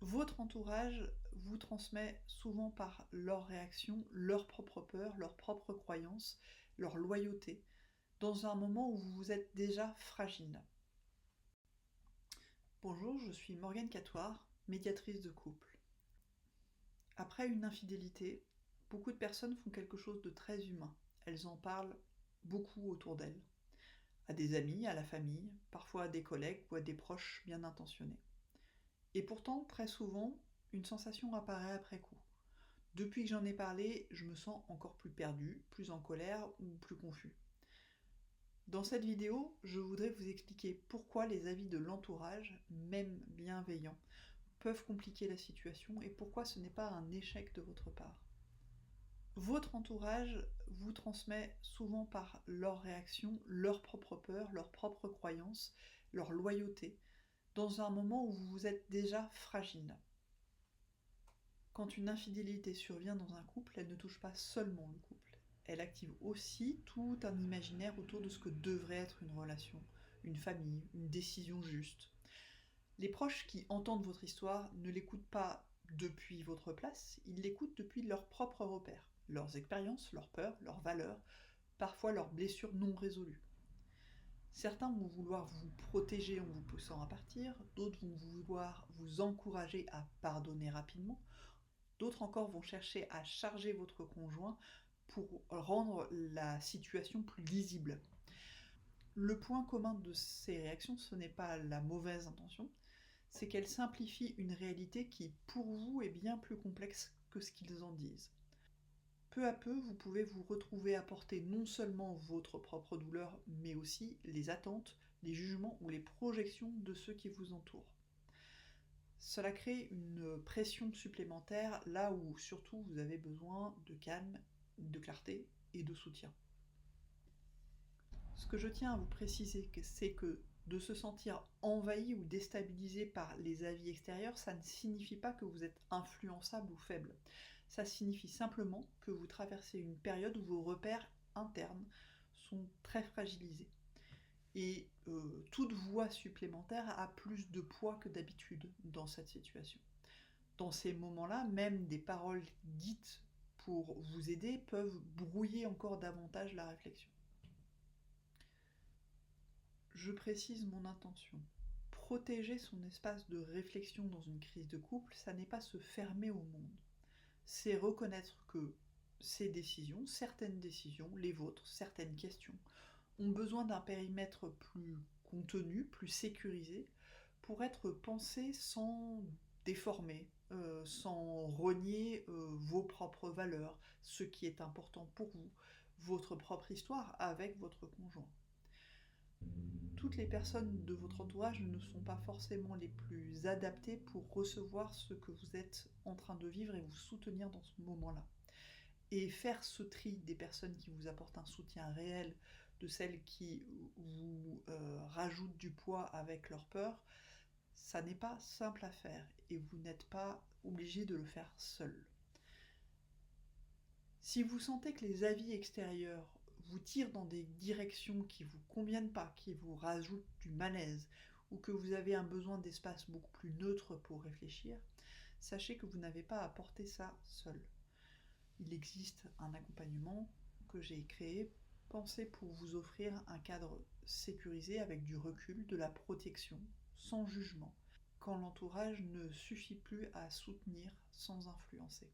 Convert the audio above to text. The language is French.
Votre entourage vous transmet souvent par leurs réactions, leurs propres peurs, leurs propres croyances, leur loyauté, dans un moment où vous êtes déjà fragile. Bonjour, je suis Morgane Catoire, médiatrice de couple. Après une infidélité, beaucoup de personnes font quelque chose de très humain. Elles en parlent beaucoup autour d'elles, à des amis, à la famille, parfois à des collègues ou à des proches bien intentionnés. Et pourtant, très souvent, une sensation apparaît après coup. Depuis que j'en ai parlé, je me sens encore plus perdu, plus en colère ou plus confus. Dans cette vidéo, je voudrais vous expliquer pourquoi les avis de l'entourage, même bienveillants, peuvent compliquer la situation et pourquoi ce n'est pas un échec de votre part. Votre entourage vous transmet souvent par leurs réactions, leurs propres peurs, leurs propres croyances, leur loyauté, dans un moment où vous êtes déjà fragile. Quand une infidélité survient dans un couple, elle ne touche pas seulement le couple. Elle active aussi tout un imaginaire autour de ce que devrait être une relation, une famille, une décision juste. Les proches qui entendent votre histoire ne l'écoutent pas depuis votre place, ils l'écoutent depuis leurs propres repères, leurs expériences, leurs peurs, leurs valeurs, parfois leurs blessures non résolues. Certains vont vouloir vous protéger en vous poussant à partir, d'autres vont vouloir vous encourager à pardonner rapidement, d'autres encore vont chercher à charger votre conjoint pour rendre la situation plus lisible. Le point commun de ces réactions, ce n'est pas la mauvaise intention, c'est qu'elles simplifient une réalité qui, pour vous, est bien plus complexe que ce qu'ils en disent. Peu à peu, vous pouvez vous retrouver à porter non seulement votre propre douleur, mais aussi les attentes, les jugements ou les projections de ceux qui vous entourent. Cela crée une pression supplémentaire là où surtout vous avez besoin de calme, de clarté et de soutien. Ce que je tiens à vous préciser, c'est que de se sentir envahi ou déstabilisé par les avis extérieurs, ça ne signifie pas que vous êtes influençable ou faible. Ça signifie simplement que vous traversez une période où vos repères internes sont très fragilisés. Et toute voix supplémentaire a plus de poids que d'habitude dans cette situation. Dans ces moments-là, même des paroles dites pour vous aider peuvent brouiller encore davantage la réflexion. Je précise mon intention. Protéger son espace de réflexion dans une crise de couple, ça n'est pas se fermer au monde. C'est reconnaître que ces décisions, certaines décisions, les vôtres, certaines questions, ont besoin d'un périmètre plus contenu, plus sécurisé, pour être pensées sans déformer, sans renier vos propres valeurs, ce qui est important pour vous, votre propre histoire avec votre conjoint. Toutes les personnes de votre entourage ne sont pas forcément les plus adaptées pour recevoir ce que vous êtes en train de vivre et vous soutenir dans ce moment-là. Et faire ce tri des personnes qui vous apportent un soutien réel, de celles qui vous rajoutent du poids avec leur peur, ça n'est pas simple à faire et vous n'êtes pas obligé de le faire seul. Si vous sentez que les avis extérieurs vous tirent dans des directions qui ne vous conviennent pas, qui vous rajoutent du malaise, ou que vous avez un besoin d'espace beaucoup plus neutre pour réfléchir, sachez que vous n'avez pas à porter ça seul. Il existe un accompagnement que j'ai créé, pensé pour vous offrir un cadre sécurisé avec du recul, de la protection, sans jugement, quand l'entourage ne suffit plus à soutenir sans influencer.